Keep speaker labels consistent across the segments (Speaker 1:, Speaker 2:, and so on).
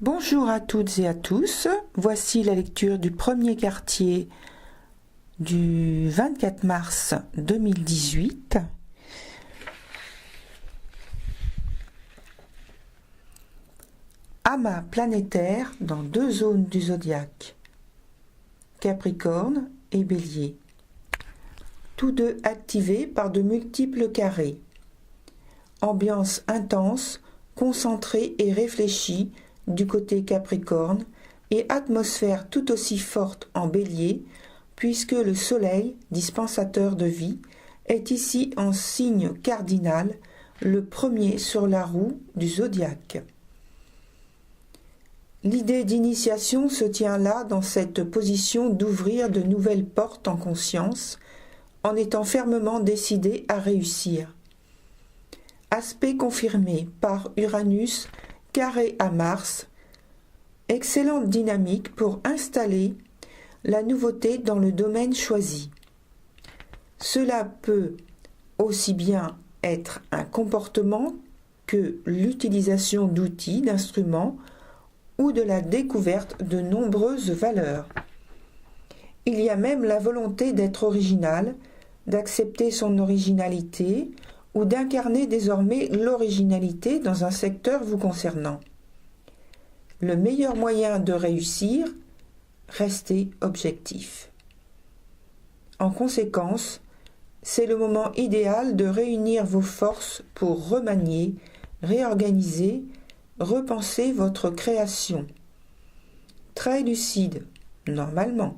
Speaker 1: Bonjour à toutes et à tous, voici la lecture du premier quartier du 24 mars 2018. Amas planétaire dans deux zones du zodiaque, Capricorne et Bélier, tous deux activés par de multiples carrés. Ambiance intense, concentrée et réfléchie du côté Capricorne et atmosphère tout aussi forte en Bélier, puisque le Soleil, dispensateur de vie, est ici en signe cardinal, le premier sur la roue du zodiaque. L'idée d'initiation se tient là dans cette position d'ouvrir de nouvelles portes en conscience, en étant fermement décidé à réussir. Aspect confirmé par Uranus carré à Mars, excellente dynamique pour installer la nouveauté dans le domaine choisi. Cela peut aussi bien être un comportement que l'utilisation d'outils, d'instruments ou de la découverte de nombreuses valeurs. Il y a même la volonté d'être original, d'accepter son originalité ou d'incarner désormais l'originalité dans un secteur vous concernant. Le meilleur moyen de réussir, rester objectif. En conséquence, c'est le moment idéal de réunir vos forces pour remanier, réorganiser, repenser votre création. Très lucide, normalement,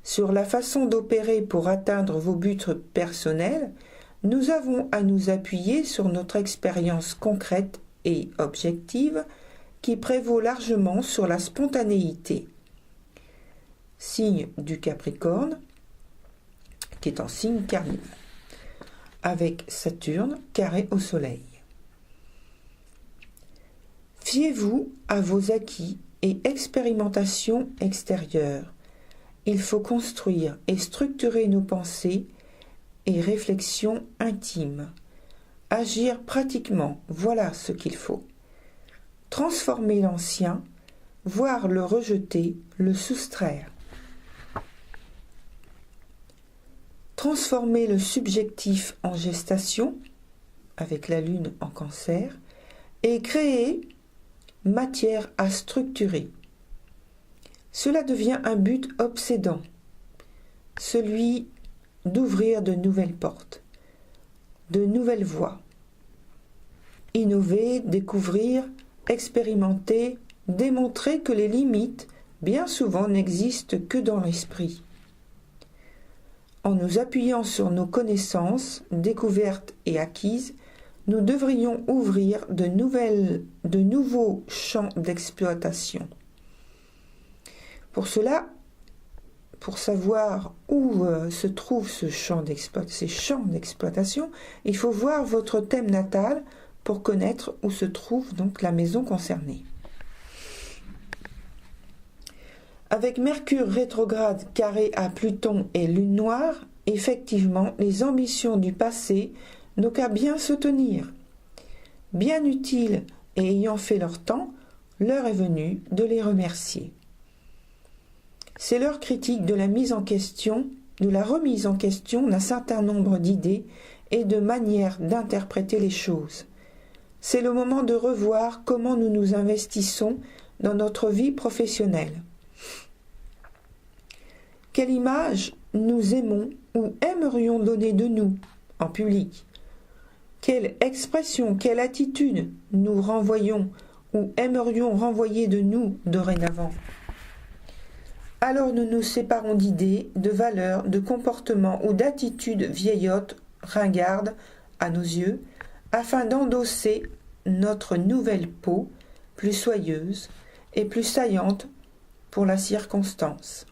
Speaker 1: sur la façon d'opérer pour atteindre vos buts personnels, nous avons à nous appuyer sur notre expérience concrète et objective qui prévaut largement sur la spontanéité. Signe du Capricorne, qui est en signe cardinal, avec Saturne carré au Soleil. Fiez-vous à vos acquis et expérimentations extérieures. Il faut construire et structurer nos pensées et réflexions intimes. Agir pratiquement, voilà ce qu'il faut. Transformer l'ancien, voire le rejeter, le soustraire. Transformer le subjectif en gestation, avec la Lune en Cancer, et créer matière à structurer. Cela devient un but obsédant, celui d'ouvrir de nouvelles portes, de nouvelles voies. Innover, découvrir, expérimenter, démontrer que les limites, bien souvent, n'existent que dans l'esprit. En nous appuyant sur nos connaissances, découvertes et acquises, nous devrions ouvrir de nouveaux champs d'exploitation. Pour cela, pour savoir où se trouvent ces champs d'exploitation, il faut voir votre thème natal pour connaître où se trouve donc la maison concernée. Avec Mercure rétrograde carré à Pluton et Lune noire, effectivement, les ambitions du passé n'ont qu'à bien se tenir. Bien utiles et ayant fait leur temps, l'heure est venue de les remercier. C'est l'heure critique de la mise en question, de la remise en question d'un certain nombre d'idées et de manières d'interpréter les choses. C'est le moment de revoir comment nous nous investissons dans notre vie professionnelle. Quelle image nous aimons ou aimerions donner de nous en public? Quelle expression, quelle attitude nous renvoyons ou aimerions renvoyer de nous dorénavant? Alors nous nous séparons d'idées, de valeurs, de comportements ou d'attitudes vieillottes, ringardes à nos yeux, afin d'endosser notre nouvelle peau, plus soyeuse et plus saillante pour la circonstance.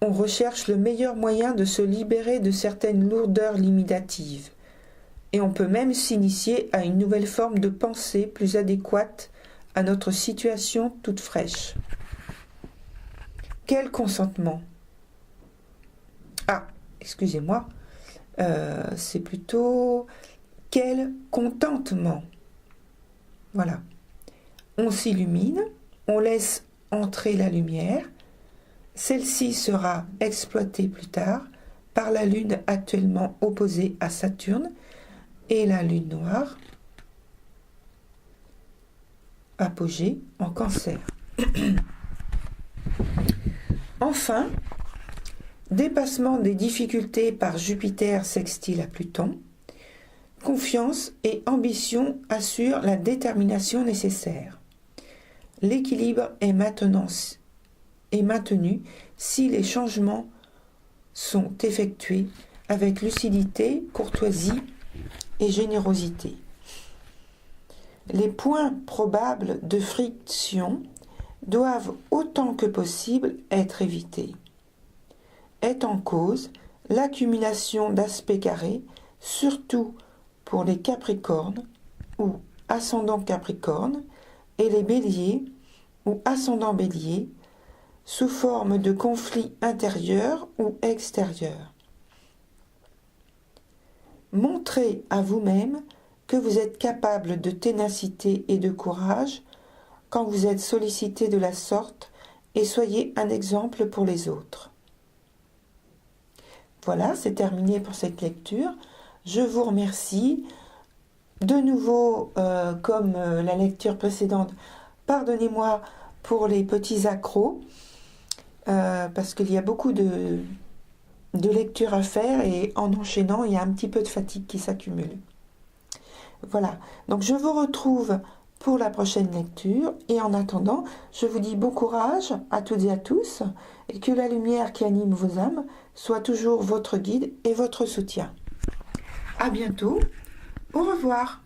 Speaker 1: On recherche le meilleur moyen de se libérer de certaines lourdeurs limitatives, et on peut même s'initier à une nouvelle forme de pensée plus adéquate à notre situation toute fraîche. Quel consentement? Excusez-moi, c'est plutôt quel contentement. Voilà. On s'illumine, on laisse entrer la lumière. Celle-ci sera exploitée plus tard par la Lune actuellement opposée à Saturne et la Lune noire, apogée en Cancer. Enfin, dépassement des difficultés par Jupiter sextile à Pluton, confiance et ambition assurent la détermination nécessaire. L'équilibre est maintenu si les changements sont effectués avec lucidité, courtoisie et générosité. Les points probables de friction doivent autant que possible être évités. Est en cause l'accumulation d'aspects carrés, surtout pour les Capricornes ou ascendant Capricorne et les Béliers ou ascendant Bélier, sous forme de conflits intérieurs ou extérieurs. Montrez à vous-même que vous êtes capable de ténacité et de courage quand vous êtes sollicité de la sorte et soyez un exemple pour les autres. Voilà, c'est terminé pour cette lecture. Je vous remercie. De nouveau, comme la lecture précédente, pardonnez-moi pour les petits accros, parce qu'il y a beaucoup de lectures à faire et en enchaînant, il y a un petit peu de fatigue qui s'accumule. Voilà, donc je vous retrouve pour la prochaine lecture et en attendant, je vous dis bon courage à toutes et à tous et que la lumière qui anime vos âmes soit toujours votre guide et votre soutien. À bientôt, au revoir.